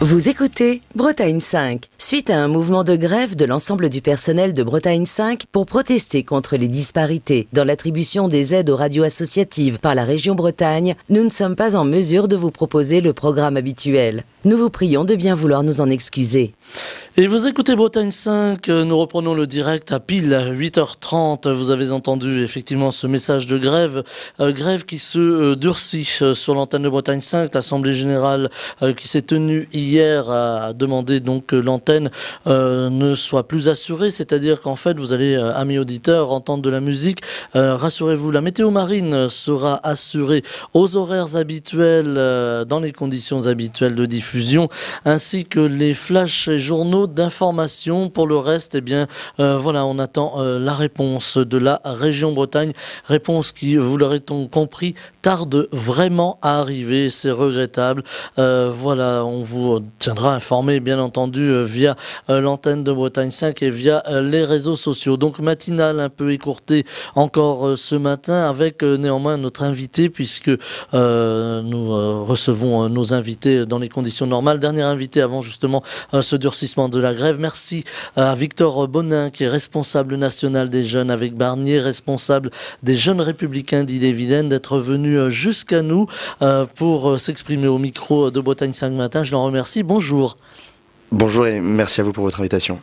Vous écoutez Bretagne 5. Suite à un mouvement de grève de l'ensemble du personnel de Bretagne 5 pour protester contre les disparités dans l'attribution des aides aux radios associatives par la région Bretagne, nous ne sommes pas en mesure de vous proposer le programme habituel. Nous vous prions de bien vouloir nous en excuser. Et vous écoutez Bretagne 5, nous reprenons le direct à pile 8h30. Vous avez entendu effectivement ce message de grève, grève qui se durcit sur l'antenne de Bretagne 5. L'Assemblée Générale qui s'est tenue hier a demandé donc que l'antenne ne soit plus assurée, c'est-à-dire qu'en fait vous allez, amis auditeurs, entendre de la musique. Rassurez-vous, la météo marine sera assurée aux horaires habituels, dans les conditions habituelles de diffusion, ainsi que les flashs et journaux d'information. Pour le reste, eh bien, voilà, on attend la réponse de la région Bretagne, réponse qui, vous l'aurez compris, tarde vraiment à arriver, c'est regrettable. Voilà, on vous tiendra informé, bien entendu, via l'antenne de Bretagne 5 et via les réseaux sociaux. Donc, matinale un peu écourtée encore ce matin, avec néanmoins notre invité, puisque nous recevons nos invités dans les conditions normales. Dernier invité avant justement ce durcissement de la grève. Merci à Victor Bonin, qui est responsable national des jeunes avec Barnier, responsable des jeunes républicains d'Ille-et-Vilaine, d'être venu jusqu'à nous pour s'exprimer au micro de Bretagne 5 matin. Je l'en remercie. Bonjour. Bonjour et merci à vous pour votre invitation.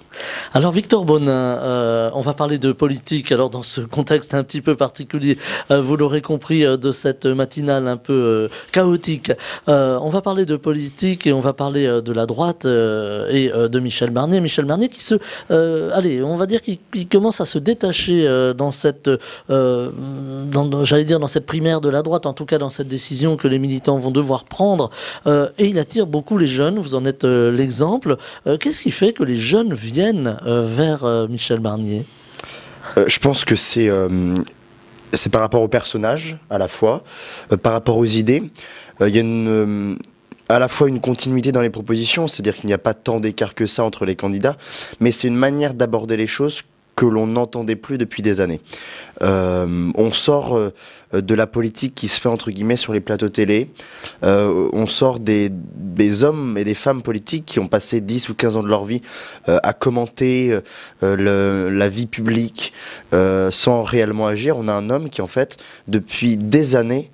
Alors Victor Bonin, on va parler de politique, alors dans ce contexte un petit peu particulier, vous l'aurez compris, de cette matinale un peu chaotique. On va parler de politique et on va parler de la droite et de Michel Barnier. Michel Barnier qui allez, on va dire qu'il commence à se détacher dans cette, j'allais dire dans cette primaire de la droite, en tout cas dans cette décision que les militants vont devoir prendre. Et il attire beaucoup les jeunes, vous en êtes l'exemple. Qu'est-ce qui fait que les jeunes viennent vers Michel Barnier ? Je pense que c'est par rapport au personnage, à la fois, par rapport aux idées. Il y a à la fois une continuité dans les propositions, c'est-à-dire qu'il n'y a pas tant d'écart que ça entre les candidats, mais c'est une manière d'aborder les choses que l'on n'entendait plus depuis des années. On sort de la politique qui se fait entre guillemets sur les plateaux télé, on sort des hommes et des femmes politiques qui ont passé 10 ou 15 ans de leur vie à commenter la vie publique sans réellement agir. On a un homme qui en fait, depuis des années,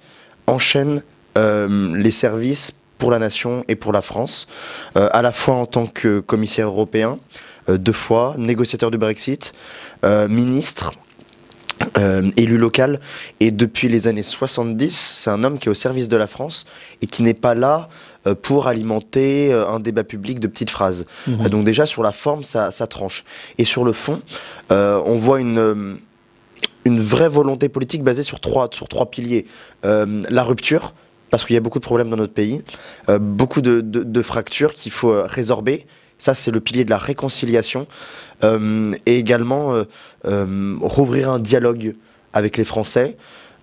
enchaîne les services pour la nation et pour la France, à la fois en tant que commissaire européen, 2 fois, négociateur du Brexit, ministre, élu local, et depuis les années 70, c'est un homme qui est au service de la France et qui n'est pas là pour alimenter un débat public de petites phrases. Donc déjà sur la forme, ça tranche. Et sur le fond, on voit une vraie volonté politique basée sur trois piliers. La rupture, parce qu'il y a beaucoup de problèmes dans notre pays, beaucoup de fractures qu'il faut résorber. Ça, c'est le pilier de la réconciliation. Et également, rouvrir un dialogue avec les Français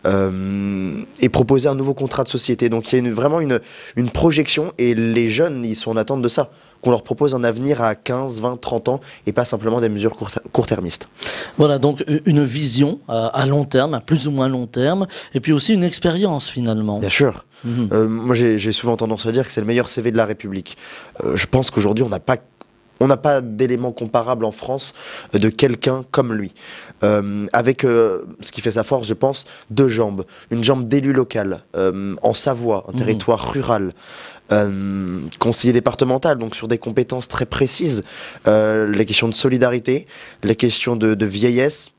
et proposer un nouveau contrat de société. Donc, il y a vraiment une projection et les jeunes, ils sont en attente de ça. Qu'on leur propose un avenir à 15, 20, 30 ans et pas simplement des mesures court-termistes. Voilà, donc une vision à long terme, à plus ou moins long terme, et puis aussi une expérience finalement. Bien sûr. Moi, j'ai souvent tendance à dire que c'est le meilleur CV de la République. Je pense qu'aujourd'hui, on n'a pas d'éléments comparables en France de quelqu'un comme lui. Avec ce qui fait sa force, je pense, 2 jambes. Une jambe d'élu local, en Savoie, un territoire rural. Conseiller départemental, donc sur des compétences très précises. Les questions de solidarité, les questions de vieillesse,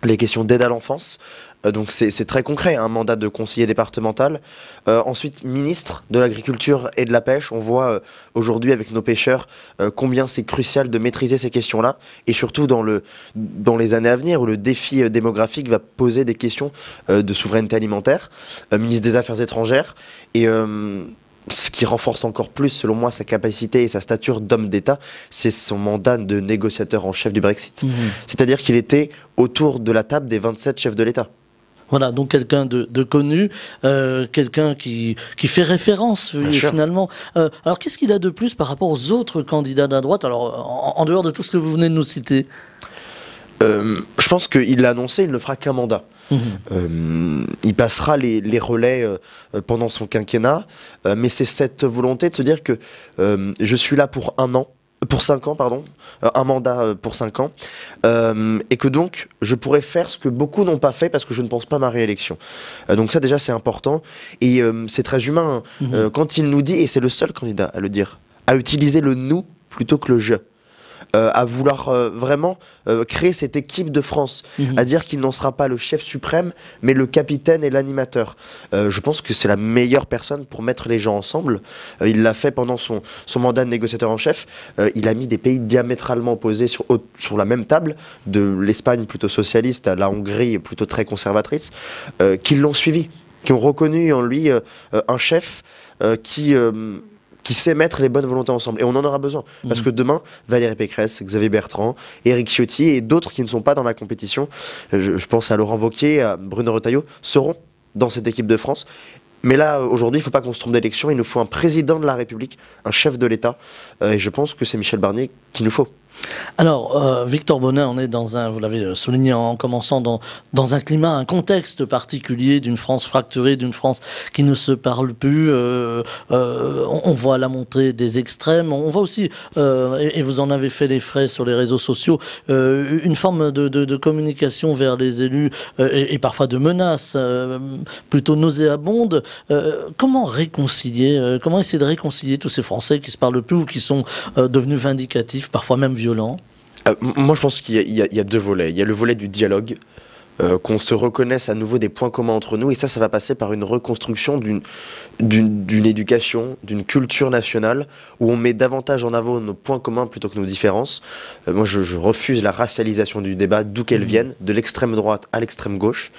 les questions d'aide à l'enfance. Donc c'est très concret, un mandat de conseiller départemental. Ensuite, ministre de l'Agriculture et de la Pêche. On voit aujourd'hui avec nos pêcheurs combien c'est crucial de maîtriser ces questions-là. Et surtout dans les années à venir où le défi démographique va poser des questions de souveraineté alimentaire. Ministre des Affaires étrangères. Et ce qui renforce encore plus, selon moi, sa capacité et sa stature d'homme d'État, c'est son mandat de négociateur en chef du Brexit. C'est-à-dire qu'il était autour de la table des 27 chefs de l'État. Voilà, donc quelqu'un de connu, quelqu'un qui fait référence finalement. Alors qu'est-ce qu'il a de plus par rapport aux autres candidats de la droite, alors en dehors de tout ce que vous venez de nous citer? Je pense qu'il l'a annoncé, il ne fera qu'un mandat. Il passera les relais pendant son quinquennat, mais c'est cette volonté de se dire que je suis là pour 5 ans, pardon, un mandat pour 5 ans, et que donc je pourrais faire ce que beaucoup n'ont pas fait parce que je ne pense pas à ma réélection. Donc ça déjà c'est important, et c'est très humain quand il nous dit, et c'est le seul candidat à le dire, à utiliser le nous plutôt que le je. À vouloir vraiment créer cette équipe de France, à dire qu'il n'en sera pas le chef suprême, mais le capitaine et l'animateur. Je pense que c'est la meilleure personne pour mettre les gens ensemble. Il l'a fait pendant son mandat de négociateur en chef. Il a mis des pays diamétralement opposés sur la même table, de l'Espagne plutôt socialiste à la Hongrie plutôt très conservatrice, qui l'ont suivi, qui ont reconnu en lui un chef qui sait mettre les bonnes volontés ensemble. Et on en aura besoin. Parce que demain, Valérie Pécresse, Xavier Bertrand, Éric Ciotti et d'autres qui ne sont pas dans la compétition, je pense à Laurent Wauquiez, à Bruno Retailleau, seront dans cette équipe de France. Mais là, aujourd'hui, il ne faut pas qu'on se trompe d'élection. Il nous faut un président de la République, un chef de l'État. Et je pense que c'est Michel Barnier qu'il nous faut. Alors, Victor Bonin, on est dans vous l'avez souligné en commençant, dans un climat, un contexte particulier d'une France fracturée, d'une France qui ne se parle plus. On voit la montée des extrêmes. On voit aussi, et vous en avez fait les frais sur les réseaux sociaux, une forme de communication vers les élus et parfois de menaces plutôt nauséabondes. Comment réconcilier, comment essayer de réconcilier tous ces Français qui ne se parlent plus ou qui sont devenus vindicatifs, parfois même violents? Moi, je pense qu'il y a deux volets. Il y a le volet du dialogue, qu'on se reconnaisse à nouveau des points communs entre nous, et ça va passer par une reconstruction d'une éducation, d'une culture nationale, où on met davantage en avant nos points communs plutôt que nos différences. Moi, je refuse la racialisation du débat, d'où qu'elle vienne, de l'extrême droite à l'extrême gauche.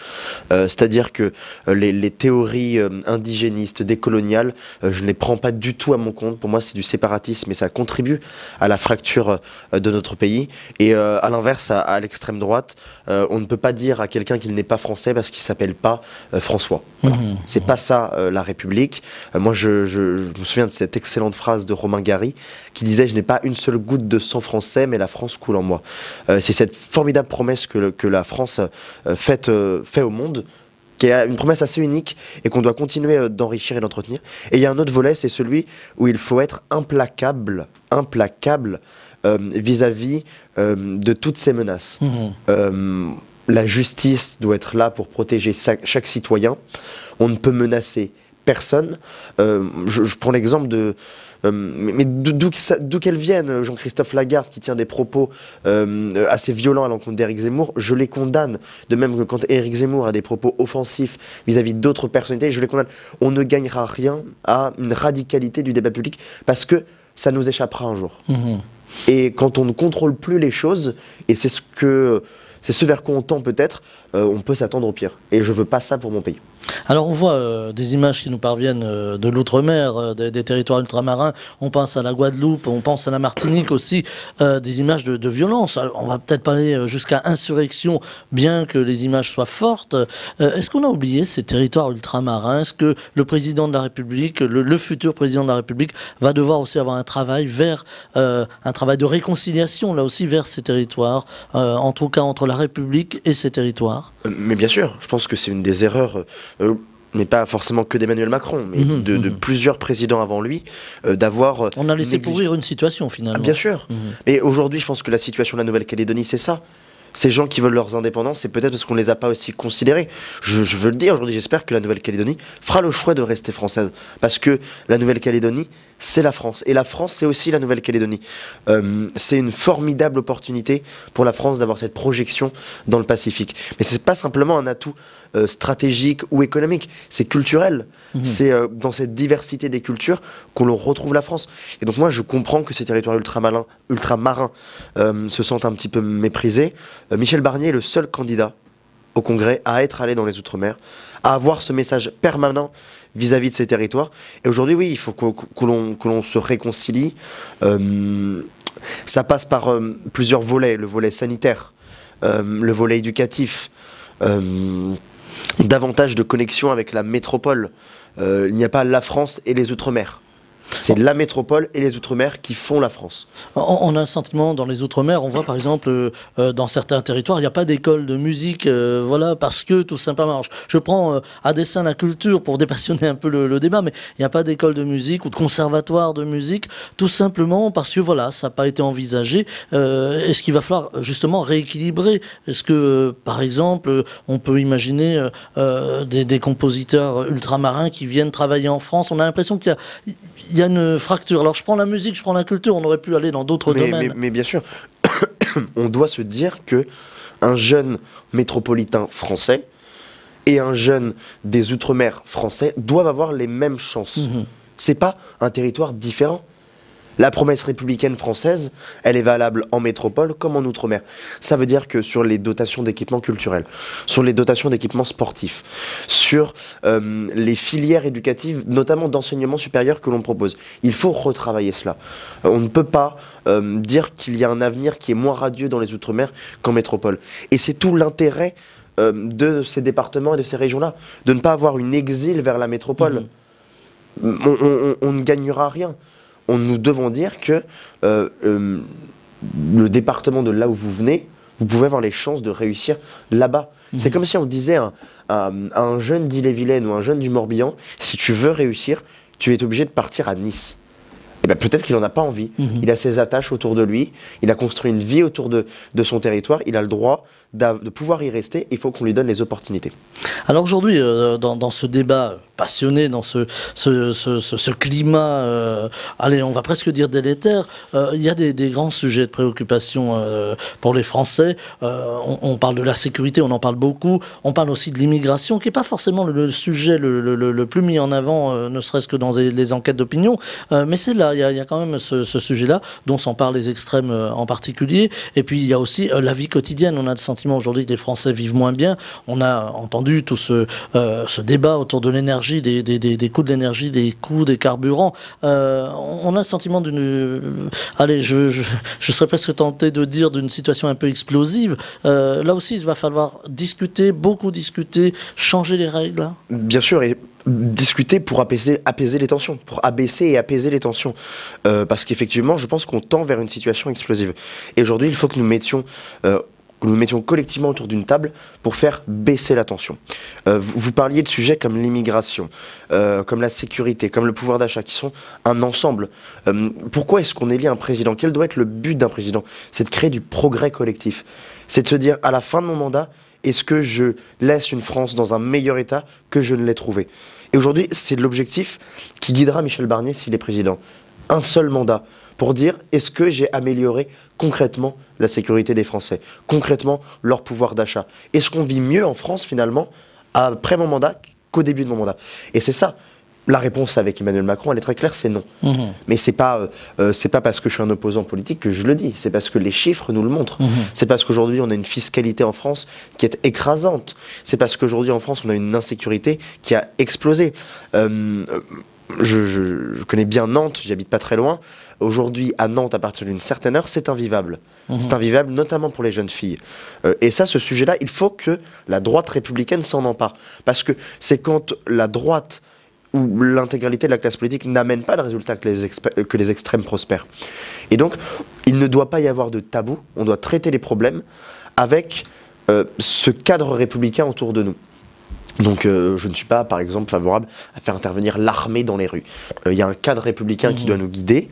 C'est-à-dire que les théories indigénistes, décoloniales, je ne les prends pas du tout à mon compte. Pour moi, c'est du séparatisme, et ça contribue à la fracture de notre pays. Et à l'inverse, à l'extrême droite, on ne peut pas dire à quelqu'un qu'il n'est pas français parce qu'il s'appelle pas François. Voilà. C'est pas ça la République. Moi, je me souviens de cette excellente phrase de Romain Gary qui disait: je n'ai pas une seule goutte de sang français, mais la France coule en moi. C'est cette formidable promesse que la France fait au monde, qui est une promesse assez unique et qu'on doit continuer d'enrichir et d'entretenir. Et il y a un autre volet, c'est celui où il faut être implacable vis-à-vis de toutes ces menaces. La justice doit être là pour protéger chaque citoyen. On ne peut menacer personne. Je prends l'exemple de... mais d'où qu'elles viennent, Jean-Christophe Lagarde qui tient des propos assez violents à l'encontre d'Éric Zemmour, je les condamne. De même que quand Éric Zemmour a des propos offensifs vis-à-vis d'autres personnalités, je les condamne. On ne gagnera rien à une radicalité du débat public parce que ça nous échappera un jour. Et quand on ne contrôle plus les choses, et c'est ce vers quoi on tend peut-être, on peut s'attendre au pire. Et je veux pas ça pour mon pays. Alors on voit des images qui nous parviennent de l'outre-mer, des territoires ultramarins. On pense à la Guadeloupe, on pense à la Martinique aussi, des images de violence. Alors, on va peut-être pas aller jusqu'à insurrection, bien que les images soient fortes. Est-ce qu'on a oublié ces territoires ultramarins? Est-ce que le président de la République, le futur président de la République, va devoir aussi avoir un travail vers un travail de réconciliation, là aussi, vers ces territoires, en tout cas entre la République et ces territoires? Mais bien sûr, je pense que c'est une des erreurs, mais pas forcément que d'Emmanuel Macron, mais de plusieurs présidents avant lui, d'avoir... On a laissé pourrir une situation, finalement. Ah, bien sûr. Mais aujourd'hui, je pense que la situation de la Nouvelle-Calédonie, c'est ça. Ces gens qui veulent leurs indépendances, c'est peut-être parce qu'on ne les a pas aussi considérés. Je veux le dire aujourd'hui, j'espère que la Nouvelle-Calédonie fera le choix de rester française. Parce que la Nouvelle-Calédonie, c'est la France. Et la France, c'est aussi la Nouvelle-Calédonie. C'est une formidable opportunité pour la France d'avoir cette projection dans le Pacifique. Mais ce n'est pas simplement un atout stratégique ou économique, c'est culturel. C'est dans cette diversité des cultures qu'on retrouve la France. Et donc moi, je comprends que ces territoires ultramarins se sentent un petit peu méprisés. Michel Barnier est le seul candidat au Congrès à être allé dans les Outre-mer, à avoir ce message permanent vis-à-vis de ces territoires. Et aujourd'hui, oui, il faut que l'on se réconcilie. Ça passe par plusieurs volets. Le volet sanitaire, le volet éducatif, davantage de connexion avec la métropole. Il n'y a pas la France et les Outre-mer. C'est la métropole et les Outre-mer qui font la France. On a un sentiment dans les Outre-mer, on voit par exemple dans certains territoires, il n'y a pas d'école de musique, voilà, parce que tout simplement, je prends à dessein la culture pour dépassionner un peu le débat, mais il n'y a pas d'école de musique ou de conservatoire de musique, tout simplement parce que voilà, ça n'a pas été envisagé. Est-ce qu'il va falloir justement rééquilibrer? Est-ce que, par exemple, on peut imaginer des compositeurs ultramarins qui viennent travailler en France? On a l'impression qu'il y a une fracture. Alors je prends la musique, je prends la culture, on aurait pu aller dans d'autres domaines. Mais bien sûr, on doit se dire que un jeune métropolitain français et un jeune des Outre-mer français doivent avoir les mêmes chances. C'est pas un territoire différent. La promesse républicaine française, elle est valable en métropole comme en Outre-mer. Ça veut dire que sur les dotations d'équipements culturels, sur les dotations d'équipements sportifs, sur les filières éducatives, notamment d'enseignement supérieur que l'on propose, il faut retravailler cela. On ne peut pas dire qu'il y a un avenir qui est moins radieux dans les Outre-mer qu'en métropole. Et c'est tout l'intérêt de ces départements et de ces régions-là, de ne pas avoir une exil vers la métropole. On ne gagnera rien. Nous devons dire que le département de là où vous venez, vous pouvez avoir les chances de réussir là-bas. C'est comme si on disait à un jeune d'Ille-et-Vilaine ou un jeune du Morbihan, si tu veux réussir, tu es obligé de partir à Nice. Et bien peut-être qu'il n'en a pas envie. Il a ses attaches autour de lui, il a construit une vie autour de son territoire, il a le droit de pouvoir y rester, il faut qu'on lui donne les opportunités. Alors aujourd'hui, dans ce débat passionné, dans ce climat, allez, on va presque dire délétère, il y a des grands sujets de préoccupation pour les Français. On parle de la sécurité, on en parle beaucoup. On parle aussi de l'immigration, qui n'est pas forcément le sujet le plus mis en avant, ne serait-ce que dans les enquêtes d'opinion. Mais c'est là, il y a quand même ce sujet-là, dont s'en parlent les extrêmes en particulier. Et puis il y a aussi la vie quotidienne. On a le sentiment aujourd'hui que les Français vivent moins bien. On a entendu tout ce débat autour de l'énergie, des coûts de l'énergie, des coûts des carburants. On a le sentiment d'une... allez, je serais presque tenté de dire d'une situation un peu explosive. Là aussi, il va falloir discuter, beaucoup discuter, changer les règles. Bien sûr, et discuter pour apaiser les tensions, pour abaisser et apaiser les tensions. Parce qu'effectivement, je pense qu'on tend vers une situation explosive. Et aujourd'hui, il faut que nous mettions collectivement autour d'une table pour faire baisser la tension. Vous parliez de sujets comme l'immigration, comme la sécurité, comme le pouvoir d'achat, qui sont un ensemble. Pourquoi est-ce qu'on élit un président? Quel doit être le but d'un président? C'est de créer du progrès collectif. C'est de se dire, à la fin de mon mandat, est-ce que je laisse une France dans un meilleur état que je ne l'ai trouvé? Et aujourd'hui, c'est l'objectif qui guidera Michel Barnier s'il est président. Un seul mandat pour dire, est-ce que j'ai amélioré concrètement la sécurité des Français, concrètement leur pouvoir d'achat? Est-ce qu'on vit mieux en France finalement après mon mandat qu'au début de mon mandat? Et c'est ça. La réponse avec Emmanuel Macron, elle est très claire, c'est non. Mais c'est pas parce que je suis un opposant politique que je le dis. C'est parce que les chiffres nous le montrent. C'est parce qu'aujourd'hui, on a une fiscalité en France qui est écrasante. C'est parce qu'aujourd'hui, en France, on a une insécurité qui a explosé. Je connais bien Nantes, j'y habite pas très loin. Aujourd'hui, à Nantes, à partir d'une certaine heure, c'est invivable. C'est invivable, notamment pour les jeunes filles. Et ça, ce sujet-là, il faut que la droite républicaine s'en empare. Parce que c'est quand la droite ou l'intégralité de la classe politique n'amène pas le résultat que les extrêmes prospèrent. Et donc, il ne doit pas y avoir de tabou. On doit traiter les problèmes avec ce cadre républicain autour de nous. Donc je ne suis pas, par exemple, favorable à faire intervenir l'armée dans les rues. Il y a un cadre républicain qui doit nous guider.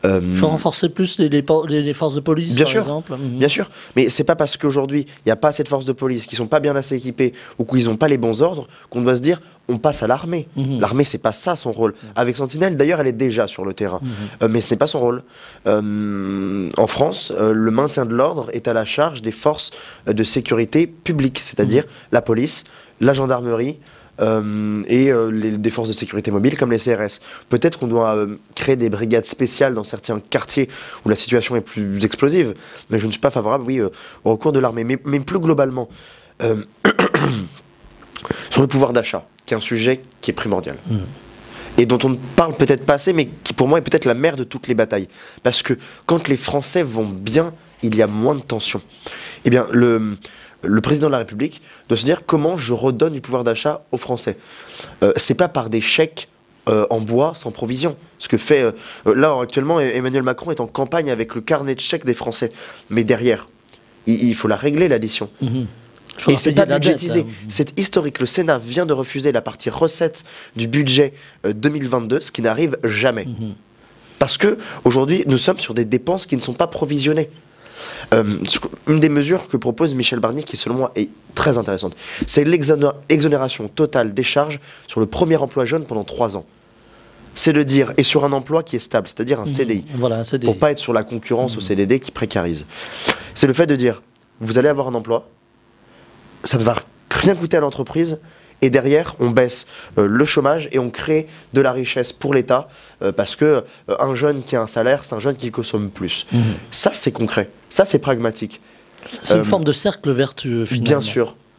Il faut renforcer plus les forces de police, bien par sûr, exemple. Bien sûr, mais c'est pas parce qu'aujourd'hui, il n'y a pas assez de forces de police, qui sont pas bien assez équipées, ou qu'ils n'ont pas les bons ordres, qu'on doit se dire, on passe à l'armée. L'armée, c'est pas ça son rôle. Avec Sentinelle, d'ailleurs, elle est déjà sur le terrain. Mais ce n'est pas son rôle. En France, le maintien de l'ordre est à la charge des forces de sécurité publiques, c'est-à-dire la police, la gendarmerie et des forces de sécurité mobile comme les CRS. Peut-être qu'on doit créer des brigades spéciales dans certains quartiers où la situation est plus explosive, mais je ne suis pas favorable, oui, au recours de l'armée. Mais plus globalement, sur le pouvoir d'achat, qui est un sujet qui est primordial. Et dont on ne parle peut-être pas assez, mais qui pour moi est peut-être la mère de toutes les batailles. Parce que quand les Français vont bien, il y a moins de tension. Eh bien, le président de la République doit se dire comment je redonne du pouvoir d'achat aux Français. C'est pas par des chèques en bois sans provision. Ce que fait là actuellement Emmanuel Macron est en campagne avec le carnet de chèques des Français. Mais derrière, il faut la régler l'addition. Et c'est pas budgétisé, c'est historique. Le Sénat vient de refuser la partie recette du budget 2022, ce qui n'arrive jamais. Parce que aujourd'hui, nous sommes sur des dépenses qui ne sont pas provisionnées. Une des mesures que propose Michel Barnier, qui selon moi est très intéressante, c'est l'exonération totale des charges sur le premier emploi jeune pendant 3 ans. C'est de dire, et sur un emploi qui est stable, c'est-à-dire un CDI, voilà, un CDI. pour pas être sur la concurrence au CDD qui précarise. C'est le fait de dire, vous allez avoir un emploi, ça ne va rien coûter à l'entreprise, et derrière, on baisse le chômage et on crée de la richesse pour l'État, parce que un jeune qui a un salaire, c'est un jeune qui consomme plus. Ça, c'est concret. Ça, c'est pragmatique. C'est une forme de cercle vertueux, finalement.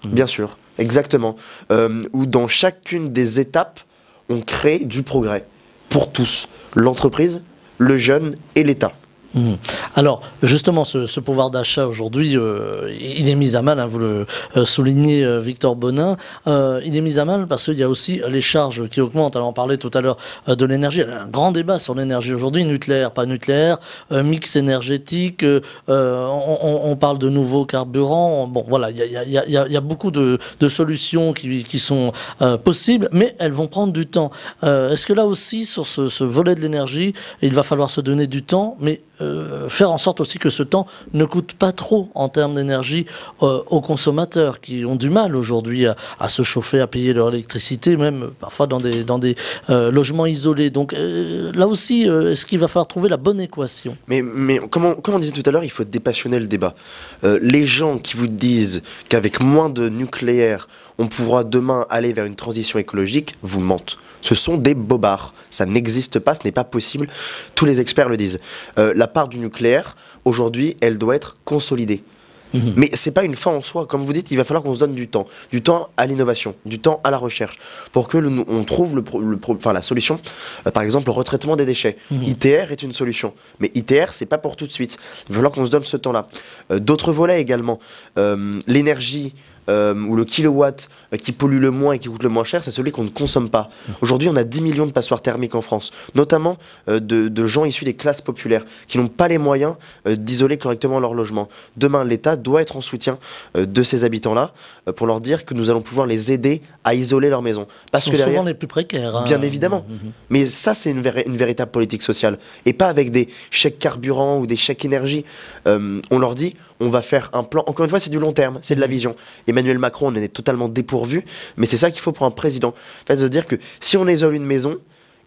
Bien sûr, exactement. Où dans chacune des étapes, on crée du progrès pour tous. L'entreprise, le jeune et l'État. Alors, justement, ce pouvoir d'achat aujourd'hui, il est mis à mal, hein, vous le soulignez, Victor Bonin. Il est mis à mal parce qu'il y a aussi les charges qui augmentent. Alors, on parlait tout à l'heure de l'énergie. Il y a un grand débat sur l'énergie aujourd'hui, nucléaire, pas nucléaire, mix énergétique. On parle de nouveaux carburants. Bon, voilà, il y a beaucoup de solutions qui sont possibles, mais elles vont prendre du temps. Est-ce que là aussi, sur ce volet de l'énergie, il va falloir se donner du temps, mais faire en sorte aussi que ce temps ne coûte pas trop en termes d'énergie aux consommateurs qui ont du mal aujourd'hui à se chauffer, à payer leur électricité, même parfois dans des logements isolés. Donc là aussi, est-ce qu'il va falloir trouver la bonne équation? Mais comme on disait tout à l'heure, il faut dépassionner le débat. Les gens qui vous disent qu'avec moins de nucléaire, on pourra demain aller vers une transition écologique, vous mentent. Ce sont des bobards. Ça n'existe pas, ce n'est pas possible. Tous les experts le disent. La part du nucléaire, aujourd'hui, elle doit être consolidée. Mais c'est pas une fin en soi. Comme vous dites, il va falloir qu'on se donne du temps. Du temps à l'innovation, du temps à la recherche. Pour que on trouve la solution. Par exemple, le retraitement des déchets. ITR est une solution. Mais ITR, c'est pas pour tout de suite. Il va falloir qu'on se donne ce temps-là. D'autres volets également. L'énergie. Ou le kilowatt qui pollue le moins et qui coûte le moins cher, c'est celui qu'on ne consomme pas. Aujourd'hui, on a 10 millions de passoires thermiques en France, notamment de gens issus des classes populaires qui n'ont pas les moyens d'isoler correctement leur logement. Demain, l'État doit être en soutien de ces habitants-là pour leur dire que nous allons pouvoir les aider à isoler leur maison. Parce que derrière, souvent les plus précaires. Hein. Bien évidemment. Mais ça, c'est une véritable politique sociale. Et pas avec des chèques carburant ou des chèques énergie. On leur dit, on va faire un plan. Encore une fois, c'est du long terme, c'est de la vision. Emmanuel Macron en est totalement dépourvu, mais c'est ça qu'il faut pour un président. En fait, de dire que si on isole une maison,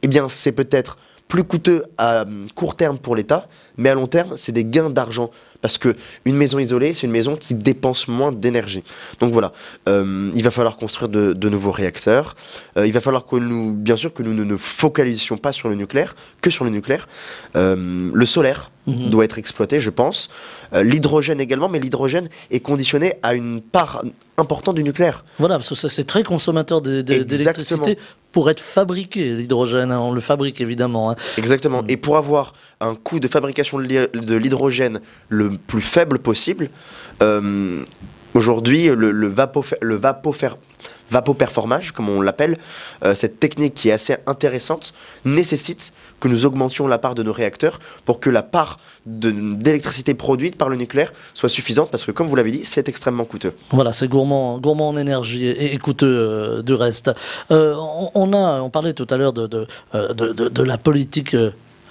eh bien, c'est peut-être plus coûteux à court terme pour l'État, mais à long terme, c'est des gains d'argent. Parce qu'une maison isolée, c'est une maison qui dépense moins d'énergie. Donc voilà, il va falloir construire de nouveaux réacteurs. Il va falloir que bien sûr, que nous ne nous focalisions pas sur le nucléaire, que sur le nucléaire. Le solaire doit être exploité, je pense. L'hydrogène également, mais l'hydrogène est conditionné à une part importante du nucléaire. Voilà, parce que ça, c'est très consommateur d'électricité. Pour être fabriqué, l'hydrogène, hein, on le fabrique évidemment. Hein. Exactement. Et pour avoir un coût de fabrication de l'hydrogène le plus faible possible, aujourd'hui, le vapoperformage, comme on l'appelle, cette technique qui est assez intéressante, nécessite que nous augmentions la part de nos réacteurs pour que la part d'électricité produite par le nucléaire soit suffisante, parce que comme vous l'avez dit, c'est extrêmement coûteux. Voilà, c'est gourmand en énergie et coûteux du reste. On parlait tout à l'heure de la politique.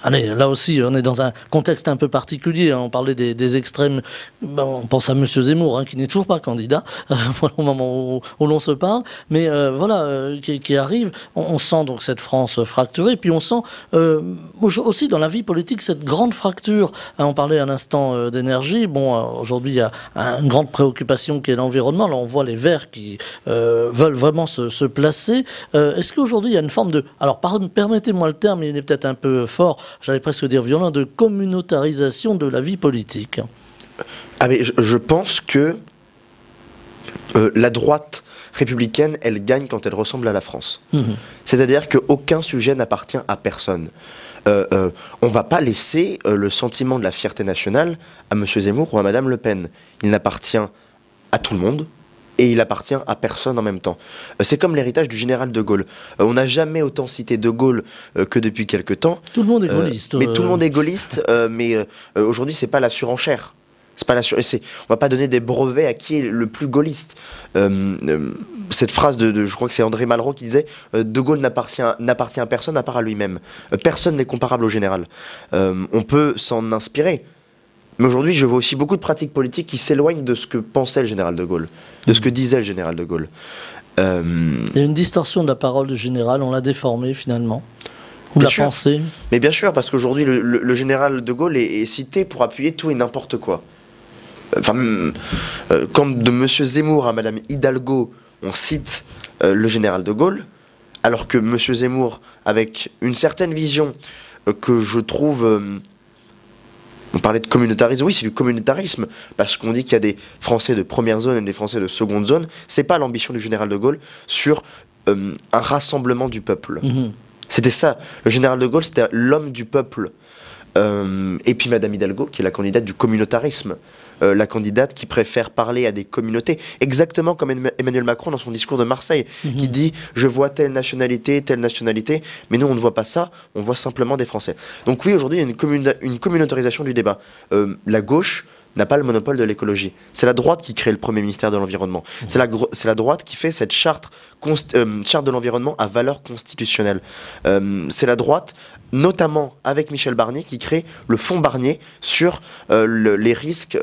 Allez, là aussi, on est dans un contexte un peu particulier. Hein. On parlait des extrêmes. Ben, on pense à M. Zemmour, hein, qui n'est toujours pas candidat au moment où l'on se parle. Mais qui arrive. On sent donc cette France fracturée. Puis on sent aussi dans la vie politique cette grande fracture. Hein, on parlait à l'instant d'énergie. Bon, aujourd'hui, il y a une grande préoccupation qui est l'environnement. Là, on voit les Verts qui veulent vraiment se placer. Est-ce qu'aujourd'hui, il y a une forme de... Alors, permettez-moi le terme, il est peut-être un peu fort, j'allais presque dire violent, de communautarisation de la vie politique. Ah mais je pense que la droite républicaine, elle gagne quand elle ressemble à la France. C'est-à-dire qu'aucun sujet n'appartient à personne. On ne va pas laisser le sentiment de la fierté nationale à M. Zemmour ou à Mme Le Pen. Il n'appartient à tout le monde, et il appartient à personne en même temps. C'est comme l'héritage du général de Gaulle. On n'a jamais autant cité de Gaulle que depuis quelque temps. Tout le monde est gaulliste. Mais tout le monde est gaulliste, mais aujourd'hui, c'est pas la surenchère. C'est pas on va pas donner des brevets à qui est le plus gaulliste. Cette phrase je crois que c'est André Malraux qui disait De Gaulle n'appartient à personne à part à lui-même. Personne n'est comparable au général. On peut s'en inspirer. Mais aujourd'hui, je vois aussi beaucoup de pratiques politiques qui s'éloignent de ce que pensait le général de Gaulle, de ce que disait le général de Gaulle. Il y a une distorsion de la parole du général, on l'a déformée finalement. Ou la pensée. Mais bien sûr, parce qu'aujourd'hui, le général de Gaulle est cité pour appuyer tout et n'importe quoi. Enfin, comme de M. Zemmour à Mme Hidalgo, on cite le général de Gaulle, alors que M. Zemmour, avec une certaine vision que je trouve... on parlait de communautarisme, oui c'est du communautarisme, parce qu'on dit qu'il y a des Français de première zone et des Français de seconde zone, c'est pas l'ambition du général de Gaulle sur un rassemblement du peuple. C'était ça, le général de Gaulle c'était l'homme du peuple. Et puis Madame Hidalgo, qui est la candidate du communautarisme, la candidate qui préfère parler à des communautés, exactement comme Emmanuel Macron dans son discours de Marseille, qui dit « je vois telle nationalité, mais nous on ne voit pas ça, on voit simplement des Français ». Donc oui, aujourd'hui il y a une communautarisation du débat. La gauche n'a pas le monopole de l'écologie. C'est la droite qui crée le premier ministère de l'Environnement. C'est la droite qui fait cette charte de l'environnement à valeur constitutionnelle. C'est la droite, notamment avec Michel Barnier, qui crée le fonds Barnier sur les risques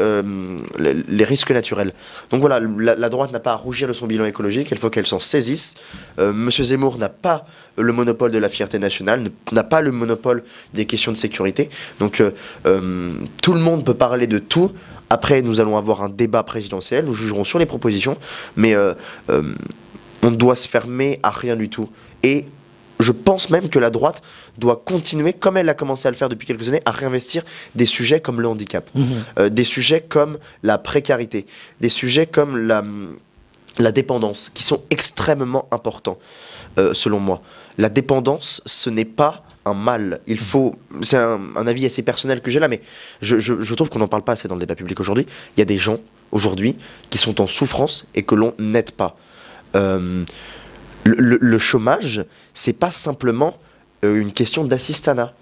naturels. Donc voilà, la droite n'a pas à rougir de son bilan écologique, il faut qu'elle s'en saisisse. Monsieur Zemmour n'a pas le monopole de la fierté nationale, n'a pas le monopole des questions de sécurité. Donc tout le monde peut parler de tout. Après, nous allons avoir un débat présidentiel, nous jugerons sur les propositions, mais on doit se fermer à rien du tout. Et je pense même que la droite doit continuer, comme elle a commencé à le faire depuis quelques années, à réinvestir des sujets comme le handicap, des sujets comme la précarité, des sujets comme la dépendance, qui sont extrêmement importants, selon moi. La dépendance, ce n'est pas un mal. Il faut... C'est un avis assez personnel que j'ai là, mais je trouve qu'on n'en parle pas assez dans le débat public aujourd'hui. Il y a des gens, aujourd'hui, qui sont en souffrance et que l'on n'aide pas. Le chômage, c'est pas simplement une question d'assistanat.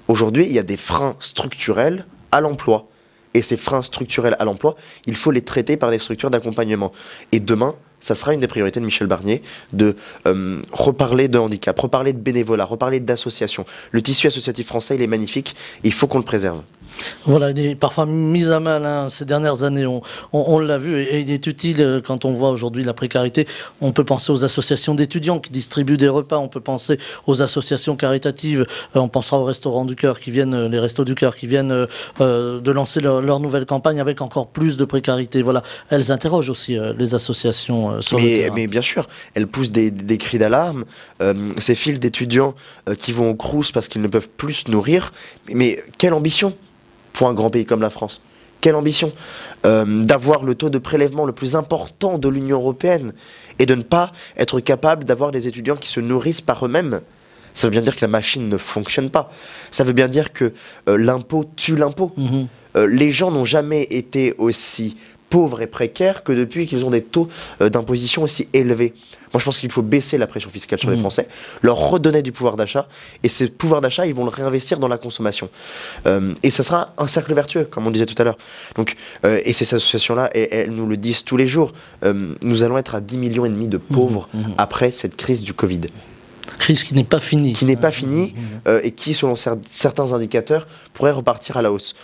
Aujourd'hui, il y a des freins structurels à l'emploi. Et ces freins structurels à l'emploi, il faut les traiter par des structures d'accompagnement. Et demain, ça sera une des priorités de Michel Barnier, de reparler de handicap, reparler de bénévolat, reparler d'associations. Le tissu associatif français, il est magnifique, il faut qu'on le préserve. Voilà, il est parfois mis à mal ces dernières années, on l'a vu, et il est utile quand on voit aujourd'hui la précarité. On peut penser aux associations d'étudiants qui distribuent des repas, on peut penser aux associations caritatives, on pensera aux restaurants du cœur qui viennent, les restos du cœur qui viennent de lancer leur nouvelle campagne avec encore plus de précarité. Voilà, elles interrogent aussi les associations sur le terrain. Mais bien sûr, elles poussent des cris d'alarme, ces files d'étudiants qui vont au Crous parce qu'ils ne peuvent plus se nourrir, mais quelle ambition pour un grand pays comme la France. Quelle ambition d'avoir le taux de prélèvement le plus important de l'Union européenne et de ne pas être capable d'avoir des étudiants qui se nourrissent par eux-mêmes. Ça veut bien dire que la machine ne fonctionne pas. Ça veut bien dire que l'impôt tue l'impôt. Les gens n'ont jamais été aussi pauvres et précaires que depuis qu'ils ont des taux d'imposition aussi élevés. Moi, je pense qu'il faut baisser la pression fiscale sur les Français, leur redonner du pouvoir d'achat, et ce pouvoir d'achat, ils vont le réinvestir dans la consommation. Et ça sera un cercle vertueux, comme on disait tout à l'heure. Donc, et ces associations-là, elles nous le disent tous les jours, nous allons être à 10,5 millions de pauvres après cette crise du Covid. Crise qui n'est pas finie. Qui n'est pas finie, et qui, selon certains indicateurs, pourrait repartir à la hausse.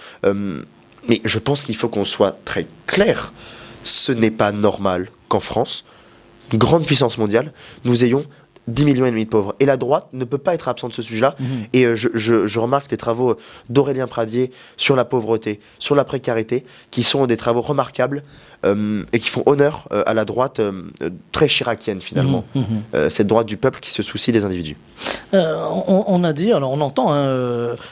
Mais je pense qu'il faut qu'on soit très clair. Ce n'est pas normal qu'en France, une grande puissance mondiale, nous ayons 10,5 millions de pauvres. Et la droite ne peut pas être absente de ce sujet-là. Et je remarque les travaux d'Aurélien Pradier sur la pauvreté, sur la précarité, qui sont des travaux remarquables et qui font honneur à la droite très chiracienne finalement. Cette droite du peuple qui se soucie des individus. On a dit, alors on entend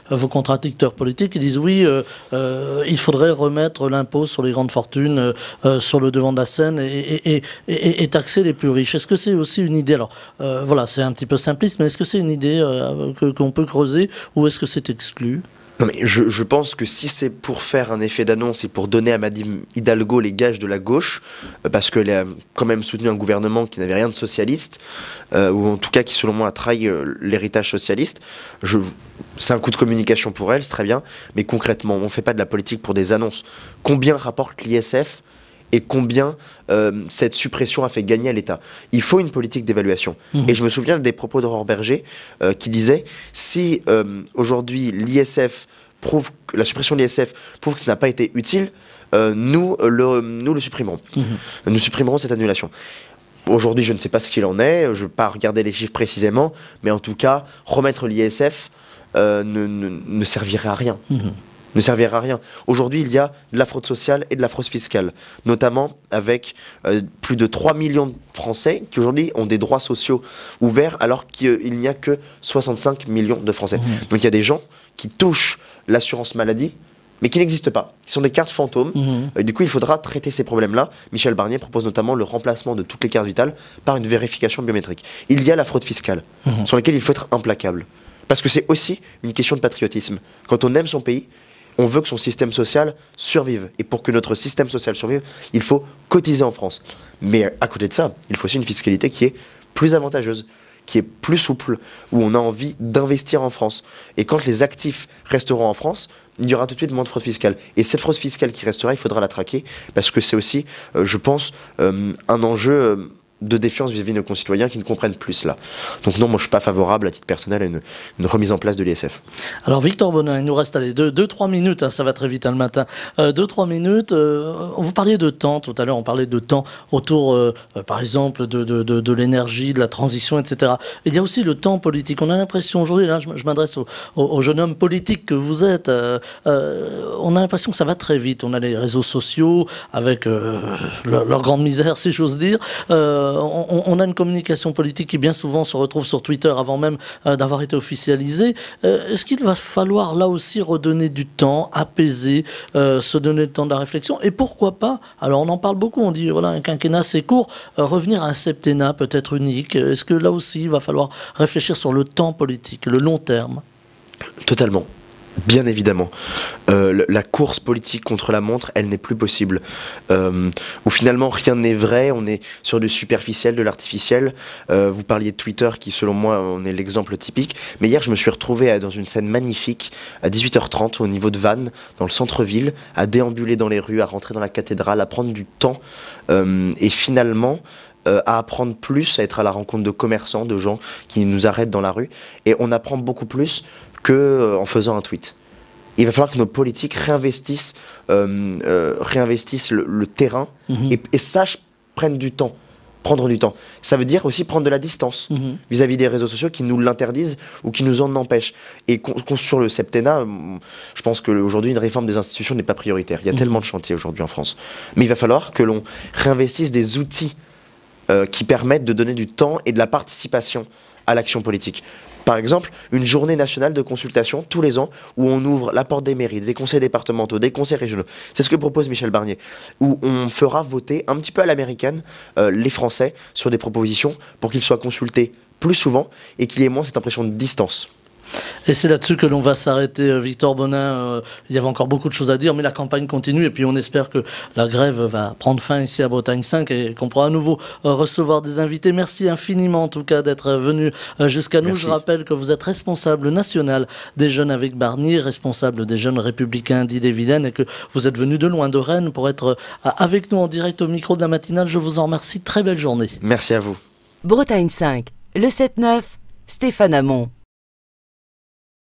vos contradicteurs politiques qui disent oui, il faudrait remettre l'impôt sur les grandes fortunes sur le devant de la scène et taxer les plus riches. Est-ce que c'est aussi une idée, alors voilà, c'est un petit peu simpliste, mais est-ce que c'est une idée qu'on peut creuser ou est-ce que c'est exclu ? Non mais je pense que si c'est pour faire un effet d'annonce et pour donner à Madame Hidalgo les gages de la gauche, parce qu'elle a quand même soutenu un gouvernement qui n'avait rien de socialiste, ou en tout cas qui selon moi a trahi l'héritage socialiste, c'est un coup de communication pour elle, c'est très bien, mais concrètement, on ne fait pas de la politique pour des annonces. Combien rapporte l'ISF et combien cette suppression a fait gagner à l'État? Il faut une politique d'évaluation. Et je me souviens des propos d'Aurore Berger qui disait, si aujourd'hui l'ISF prouve, la suppression de l'ISF prouve que ça n'a pas été utile, nous le supprimerons. Nous supprimerons cette annulation. Aujourd'hui, je ne sais pas ce qu'il en est, je ne vais pas regarder les chiffres précisément, mais en tout cas, remettre l'ISF ne servirait à rien. Ne servira à rien. Aujourd'hui, il y a de la fraude sociale et de la fraude fiscale, notamment avec plus de 3 millions de Français qui aujourd'hui ont des droits sociaux ouverts alors qu'il n'y a que 65 millions de Français. Donc il y a des gens qui touchent l'assurance maladie mais qui n'existent pas, qui sont des cartes fantômes. Du coup, il faudra traiter ces problèmes-là. Michel Barnier propose notamment le remplacement de toutes les cartes vitales par une vérification biométrique. Il y a la fraude fiscale, sur laquelle il faut être implacable. Parce que c'est aussi une question de patriotisme. Quand on aime son pays, on veut que son système social survive. Et pour que notre système social survive, il faut cotiser en France. Mais à côté de ça, il faut aussi une fiscalité qui est plus avantageuse, qui est plus souple, où on a envie d'investir en France. Et quand les actifs resteront en France, il y aura tout de suite moins de fraude fiscale. Et cette fraude fiscale qui restera, il faudra la traquer, parce que c'est aussi, je pense, un enjeu de défiance vis-à-vis de nos concitoyens qui ne comprennent plus cela. Donc non, moi je ne suis pas favorable à titre personnel à une remise en place de l'ISF. Alors Victor Bonin, il nous reste 2-3 minutes, hein, ça va très vite le matin. 2-3 minutes, vous parliez de temps, tout à l'heure on parlait de temps autour par exemple de l'énergie, de la transition, etc. Il y a aussi le temps politique. On a l'impression aujourd'hui, là je m'adresse au jeune homme politique que vous êtes, on a l'impression que ça va très vite. On a les réseaux sociaux avec leur grande misère si j'ose dire. On a une communication politique qui bien souvent se retrouve sur Twitter avant même d'avoir été officialisée. Est-ce qu'il va falloir là aussi redonner du temps, apaiser, se donner le temps de la réflexion et pourquoi pas, alors on en parle beaucoup, on dit voilà un quinquennat c'est court, revenir à un septennat peut-être unique. Est-ce que là aussi il va falloir réfléchir sur le temps politique, le long terme? Totalement. Bien évidemment. La course politique contre la montre, elle n'est plus possible. Où finalement rien n'est vrai, on est sur du superficiel, de l'artificiel. Vous parliez de Twitter qui selon moi en est l'exemple typique. Mais hier je me suis retrouvé dans une scène magnifique à 18h30 au niveau de Vannes, dans le centre-ville, à déambuler dans les rues, à rentrer dans la cathédrale, à prendre du temps et finalement à apprendre plus, à être à la rencontre de commerçants, de gens qui nous arrêtent dans la rue. Et on apprend beaucoup plus qu'en faisant un tweet. Il va falloir que nos politiques réinvestissent le terrain et sachent prendre du temps. Prendre du temps. Ça veut dire aussi prendre de la distance vis-à-vis des réseaux sociaux qui nous l'interdisent ou qui nous en empêchent. Et sur le septennat, je pense qu'aujourd'hui, une réforme des institutions n'est pas prioritaire. Il y a tellement de chantiers aujourd'hui en France. Mais il va falloir que l'on réinvestisse des outils qui permettent de donner du temps et de la participation à l'action politique. Par exemple, une journée nationale de consultation tous les ans où on ouvre la porte des mairies, des conseils départementaux, des conseils régionaux. C'est ce que propose Michel Barnier, où on fera voter un petit peu à l'américaine les Français sur des propositions pour qu'ils soient consultés plus souvent et qu'il y ait moins cette impression de distance. Et c'est là-dessus que l'on va s'arrêter, Victor Bonin. Il y avait encore beaucoup de choses à dire, mais la campagne continue et puis on espère que la grève va prendre fin ici à Bretagne 5 et qu'on pourra à nouveau recevoir des invités. Merci infiniment en tout cas d'être venu jusqu'à nous. Merci. Je rappelle que vous êtes responsable national des jeunes avec Barnier, responsable des jeunes républicains d'Ille-et-Vilaine et que vous êtes venu de loin de Rennes pour être avec nous en direct au micro de la matinale. Je vous en remercie. Très belle journée. Merci à vous. Bretagne 5, le 7-9, Stéphane Hamon.